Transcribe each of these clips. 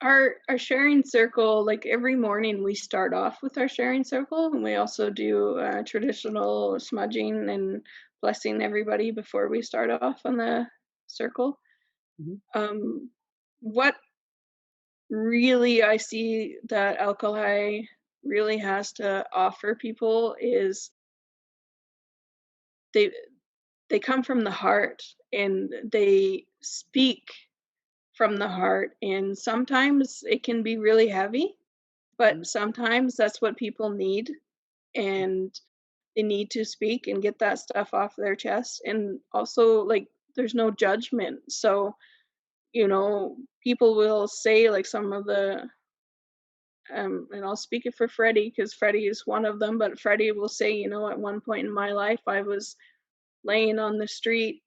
Our sharing circle, like every morning we start off with our sharing circle, and we also do traditional smudging and blessing everybody before we start off on the circle. Mhm. Um, what really I see that alkali really has to offer people is they they come from the heart and they speak from the heart, and sometimes it can be really heavy, but Mhm. sometimes that's what people need, and they need to speak and get that stuff off their chest. And also, like, there's no judgment. So, people will say, like, some of the, and I'll speak it for Freddie because Freddie is one of them, but Freddie will say, at one point in my life, I was laying on the street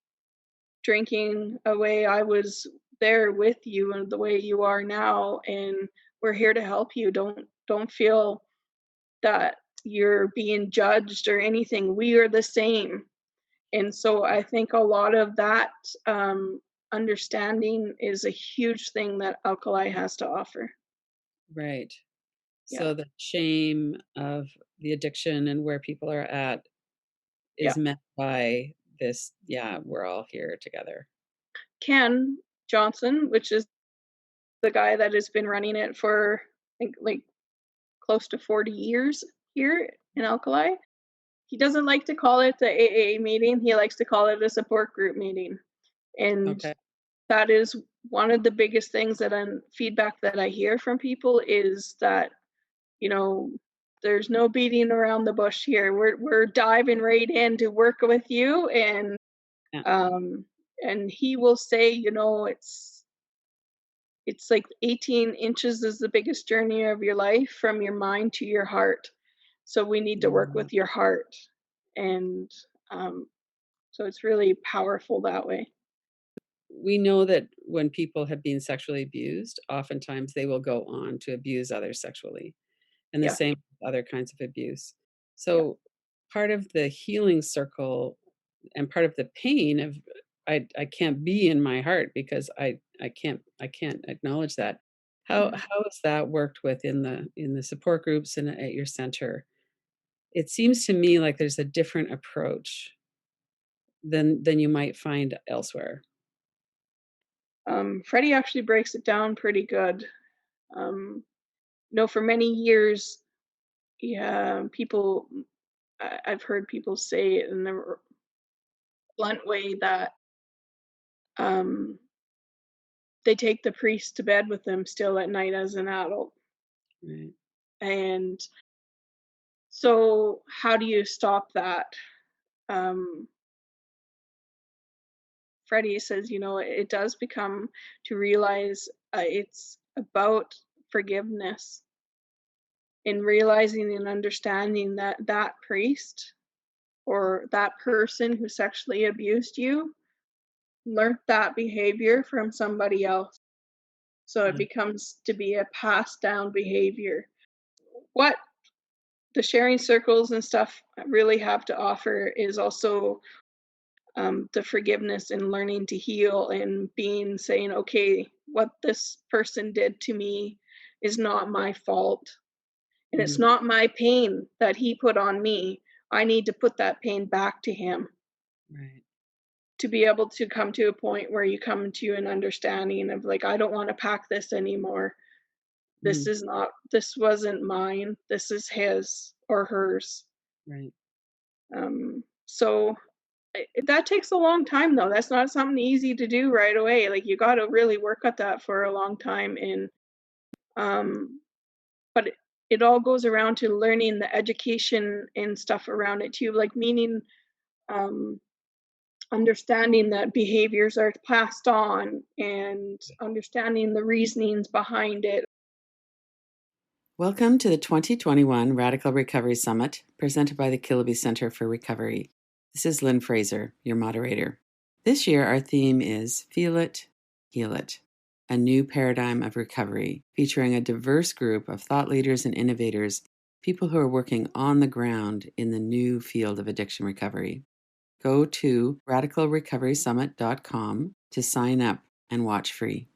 drinking away. I was there with you and the way you are now, and we're here to help you. Don't feel that you're being judged or anything. We are the same. And so I think a lot of that understanding is a huge thing that alkali has to offer. Right. Yeah, So the shame of the addiction and where people are at yeah. is met by this, yeah, we're all here together. Ken Johnson, which is the guy that has been running it for, I think, like close to 40 years here in Alkali. He doesn't like to call it the AA meeting. He likes to call it a support group meeting. And Okay. that is one of the biggest things that feedback that I hear from people is that, you know, there's no beating around the bush here. We're diving right in to work with you, Yeah. and he will say, it's like 18 inches is the biggest journey of your life from your mind to your heart. So we need to work Mhm. with your heart. And so it's really powerful that way. We know that when people have been sexually abused, oftentimes they will go on to abuse others sexually, and the Yeah, same with other kinds of abuse. yeah. So part of the healing circle and part of the pain of I can't be in my heart because I can't acknowledge that. Mhm. How has that worked with in the support groups and at your center? It seems to me like there's a different approach than you might find elsewhere. Freddie actually breaks it down pretty good. For many years, yeah, I've heard people say it in a blunt way that um, they take the priest to bed with them still at night as an adult. Right. And so, how do you stop that? Um, Freddie says, it does become to realize it's about forgiveness and realizing and understanding that that priest or that person who sexually abused you learned that behavior from somebody else. So it Yeah. becomes to be a passed down behavior. What the sharing circles and stuff really have to offer is also the forgiveness and learning to heal and being saying, okay, what this person did to me is not my fault. And it's Mhm. not my pain that he put on me. I need to put that pain back to him Right. to be able to come to a point where you come to an understanding of, like, I don't want to pack this anymore. Mhm. This wasn't mine. This is his or hers. Right. So that takes a long time though. That's not something easy to do right away. Like, you got to really work at that for a long time. And um, but it all goes around to learning the education and stuff around it too. Like, meaning um, understanding that behaviors are passed on and understanding the reasonings behind it. Welcome to the 2021 Radical Recovery Summit, presented by the Kilby Center for Recovery. This is Lynn Fraser, your moderator. This year, our theme is Feel It, Heal It, a new paradigm of recovery, featuring a diverse group of thought leaders and innovators, people who are working on the ground in the new field of addiction recovery. Go to radicalrecoverysummit.com to sign up and watch free.